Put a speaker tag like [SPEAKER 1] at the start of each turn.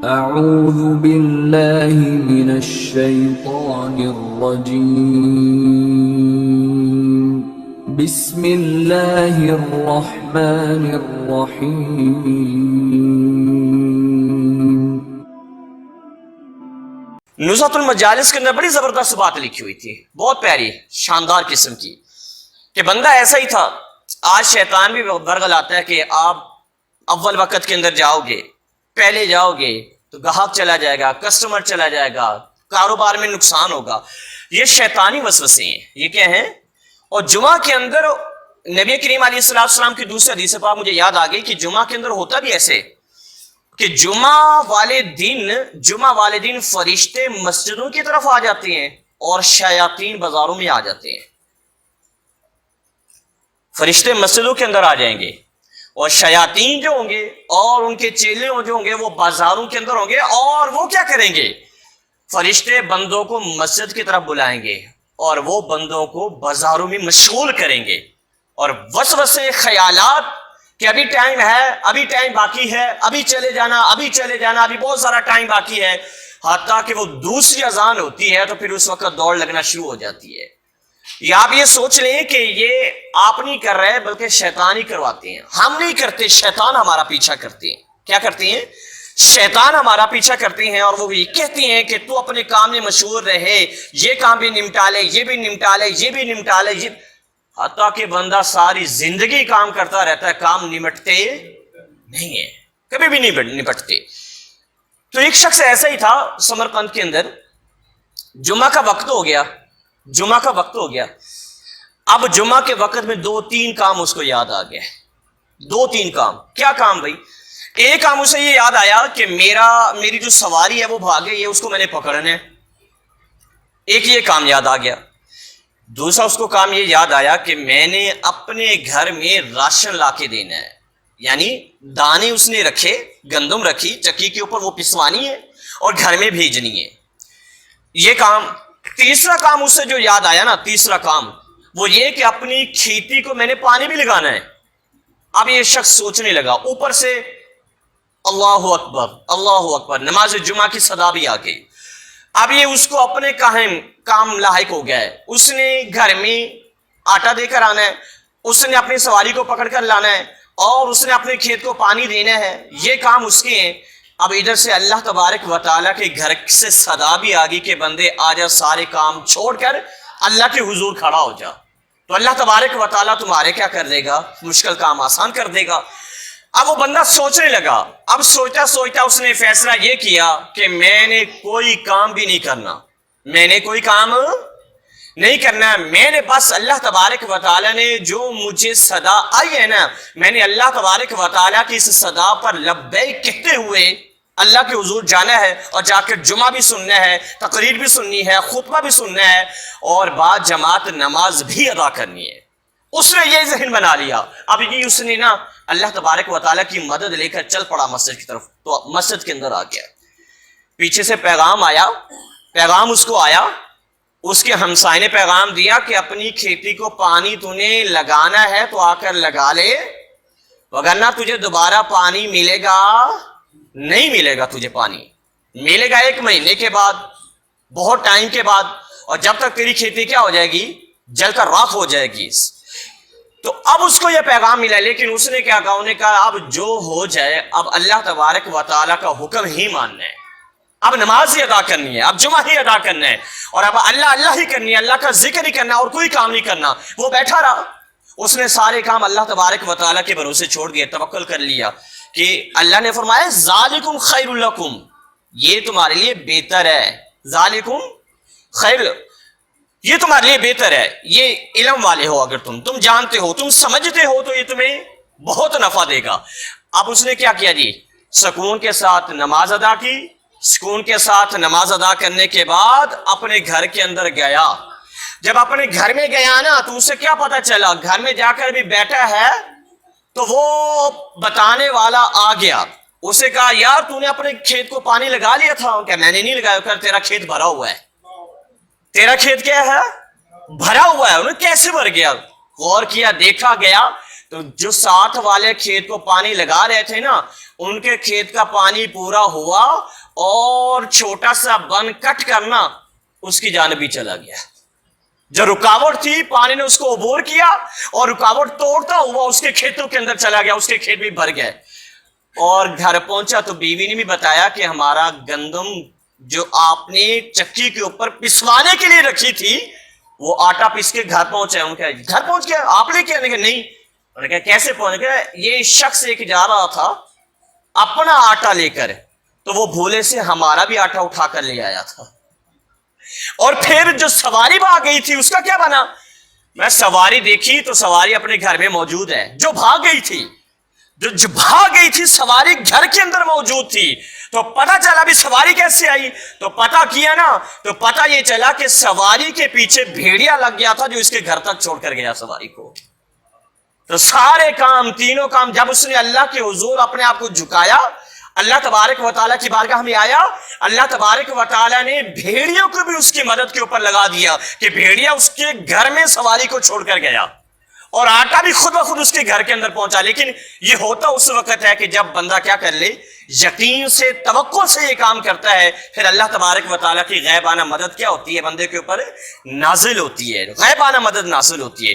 [SPEAKER 1] اعوذ باللہ من الشیطان الرجیم بسم اللہ الرحمن الرحیم۔
[SPEAKER 2] نزہۃ المجالس کے اندر بڑی زبردست بات لکھی ہوئی تھی، بہت پیاری شاندار قسم کی، کہ بندہ ایسا ہی تھا۔ آج شیطان بھی ورغلاتا ہے کہ آپ اول وقت کے اندر جاؤ گے، پہلے جاؤ گے تو گاہک چلا جائے گا، کسٹمر چلا جائے گا، کاروبار میں نقصان ہوگا۔ یہ شیطانی وسوسے ہیں۔ یہ کیا ہیں؟ اور جمعہ کے اندر نبی کریم علیہ السلام کی دوسری حدیث پاک مجھے یاد آ گئی کہ جمعہ کے اندر ہوتا بھی ایسے کہ جمعہ والے دن فرشتے مسجدوں کی طرف آ جاتے ہیں اور شیاطین بازاروں میں آ جاتے ہیں۔ فرشتے مسجدوں کے اندر آ جائیں گے اور شیاطین جو ہوں گے اور ان کے چیلے جو ہوں گے وہ بازاروں کے اندر ہوں گے، اور وہ کیا کریں گے؟ فرشتے بندوں کو مسجد کی طرف بلائیں گے اور وہ بندوں کو بازاروں میں مشغول کریں گے، اور وسوسے خیالات کہ ابھی ٹائم ہے، ابھی ٹائم باقی ہے، ابھی چلے جانا، ابھی بہت سارا ٹائم باقی ہے، حتیٰ کہ وہ دوسری اذان ہوتی ہے تو پھر اس وقت دوڑ لگنا شروع ہو جاتی ہے۔ یا آپ یہ سوچ لیں کہ یہ آپ نہیں کر رہے بلکہ شیطان ہی کرواتے ہیں۔ ہم نہیں کرتے، شیطان ہمارا پیچھا کرتے ہیں۔ کیا کرتے ہیں؟ شیطان ہمارا پیچھا کرتے ہیں، اور وہ یہ کہتے ہیں کہ تو اپنے کام میں مشغول رہے، یہ کام بھی نمٹا لے، یہ بھی نمٹا لے، یہ بھی نمٹا لے، یہ حتیٰ کہ بندہ ساری زندگی کام کرتا رہتا ہے، کام نمٹتے نہیں ہیں، کبھی بھی نہیں نپٹتے۔ تو ایک شخص ایسا ہی تھا سمرقند کے اندر۔ جمعہ کا وقت ہو گیا، اب جمعہ کے وقت میں 2-3 کام اس کو یاد آ گئے۔ 2-3 کام۔ کیا کام بھائی؟ ایک کام اسے یہ یاد آیا کہ میری جو سواری ہے وہ بھاگ گئی ہے، اس کو میں نے پکڑنا ہے۔ ایک یہ کام یاد آ گیا۔ دوسرا اس کو کام یہ یاد آیا کہ میں نے اپنے گھر میں راشن لا کے دینا ہے، یعنی دانے اس نے رکھے، گندم رکھی چکی کے اوپر، وہ پسوانی ہے اور گھر میں بھیجنی ہے، یہ کام۔ تیسرا کام اس سے جو یاد آیا نا، تیسرا کام وہ یہ کہ اپنی کھیتی کو میں نے پانی بھی لگانا ہے۔ اب یہ شخص سوچنے لگا، اوپر سے اللہ اکبر اللہ اکبر، نماز جمعہ کی صدا بھی آ گئی۔ اب یہ اس کو اپنے کام لاحق ہو گیا ہے۔ اس نے گھر میں آٹا دے کر آنا ہے، اس نے اپنی سواری کو پکڑ کر لانا ہے، اور اس نے اپنے کھیت کو پانی دینا ہے، یہ کام اس کے ہیں۔ اب ادھر سے اللہ تبارک و تعالیٰ کے گھر سے صدا بھی آ گئی کہ بندے آ جا، سارے کام چھوڑ کر اللہ کے حضور کھڑا ہو جا۔ تو اللہ تبارک و تعالیٰ تمہارے کیا کر دے گا؟ مشکل کام آسان کر دے گا۔ اب وہ بندہ سوچنے لگا۔ اب سوچتا اس نے فیصلہ یہ کیا کہ میں نے کوئی کام بھی نہیں کرنا، میں نے بس اللہ تبارک و تعالیٰ نے جو مجھے صدا آئی ہے نا، میں نے اللہ تبارک و تعالیٰ کی اس صدا پر لبیک کہتے ہوئے اللہ کے حضور جانا ہے، اور جا کر جمعہ بھی سننا ہے، تقریر بھی سننی ہے، خطبہ بھی سننا ہے، اور بعد جماعت نماز بھی ادا کرنی ہے۔ اس نے یہ ذہن بنا لیا۔ اب یہ اس نے نا اللہ تبارک و تعالیٰ کی مدد لے کر چل پڑا مسجد کی طرف۔ تو مسجد کے اندر آ گیا، پیچھے سے پیغام اس کو آیا، اس کے ہمسائے نے پیغام دیا کہ اپنی کھیتی کو پانی تو نے لگانا ہے تو آ کر لگا لے، وگرنہ تجھے دوبارہ پانی ملے گا نہیں، ملے گا تجھے پانی ملے گا 1 مہینے کے بعد، بہت ٹائم کے بعد، اور جب تک تیری کھیتی کیا ہو جائے گی؟ جل کر راکھ ہو جائے گی۔ تو اب اس کو یہ پیغام ملا، لیکن اس نے کیا کہا؟ انہوں نے کہا اب جو ہو جائے، اب اللہ تبارک و تعالیٰ کا حکم ہی ماننا ہے، اب نماز ہی ادا کرنی ہے، اب جمعہ ہی ادا کرنا ہے، اور اب اللہ ہی کرنی ہے، اللہ کا ذکر ہی کرنا، اور کوئی کام نہیں کرنا۔ وہ بیٹھا رہا، اس نے سارے کام اللہ تبارک و تعالیٰ کے بھروسے چھوڑ دیے، توکل کر لیا کہ اللہ نے فرمایا ذالکم خیر لکم، یہ تمہارے لیے بہتر ہے، ذالکم خیر، یہ تمہارے لیے بہتر ہے، یہ علم والے ہو، اگر تم جانتے ہو، تم سمجھتے ہو، تو یہ تمہیں بہت نفع دے گا۔ اب اس نے کیا کیا جی؟ سکون کے ساتھ نماز ادا کی۔ سکون کے ساتھ نماز ادا کرنے کے بعد اپنے گھر کے اندر گیا۔ جب اپنے گھر میں گیا نا، تو اسے کیا پتا چلا؟ گھر میں جا کر بھی بیٹھا ہے تو وہ بتانے والا آ گیا۔ اسے کہا یار تو نے اپنے کھیت کو پانی لگا لیا تھا؟ کہ میں نے نہیں لگایا۔ کہ تیرا کھیت بھرا ہوا ہے۔ تیرا کھیت کیا ہے؟ بھرا ہوا ہے۔ انہیں کیسے بھر گیا؟ غور کیا، دیکھا گیا تو جو ساتھ والے کھیت کو پانی لگا رہے تھے نا، ان کے کھیت کا پانی پورا ہوا اور چھوٹا سا بن کٹ کرنا اس کی جانب بھی چلا گیا. جو رکاوٹ تھی پانی نے اس کو عبور کیا اور رکاوٹ توڑتا ہوا اس کے کھیتوں کے اندر چلا گیا، اس کے کھیت بھی بھر گئے. اور گھر پہنچا تو بیوی نے بھی بتایا کہ ہمارا گندم جو آپ نے چکی کے اوپر پسوانے کے لیے رکھی تھی وہ آٹا پس کے گھر پہنچا. ان کا گھر پہنچ گیا، آپ لے کے آنے کے؟ نہیں. انہوں نے کہا کیسے پہنچ گیا؟ یہ شخص ایک جا رہا تھا اپنا آٹا لے کر، تو وہ بھولے سے ہمارا بھی آٹا اٹھا کر لے آیا تھا. اور پھر جو سواری بھاگ گئی تھی اس کا کیا بنا؟ میں سواری دیکھی تو سواری اپنے گھر میں موجود ہے. جو بھاگ گئی تھی، جو بھاگ گئی تھی سواری گھر کے اندر موجود تھی. تو پتہ چلا بھی سواری کیسے آئی؟ تو پتہ کیا نا تو پتہ یہ چلا کہ سواری کے پیچھے بھیڑیا لگ گیا تھا جو اس کے گھر تک چھوڑ کر گیا سواری کو. تو سارے کام، تینوں کام جب اس نے اللہ کے حضور اپنے آپ کو جھکایا، اللہ تبارک و تعالیٰ کی بارگاہ میں آیا، اللہ تبارک و تعالیٰ نے بھیڑیوں کو بھی اس کی مدد کے اوپر لگا دیا کہ بھیڑیا اس کے گھر میں سواری کو چھوڑ کر گیا اور آٹا بھی خود بخود اس کے گھر کے اندر پہنچا. لیکن یہ ہوتا اس وقت ہے کہ جب بندہ کیا کر لے، یقین سے، توقع سے یہ کام کرتا ہے، پھر اللہ تبارک و تعالیٰ کی غیبانہ مدد کیا ہوتی ہے؟ بندے کے اوپر نازل ہوتی ہے، غیبانہ مدد نازل ہوتی ہے.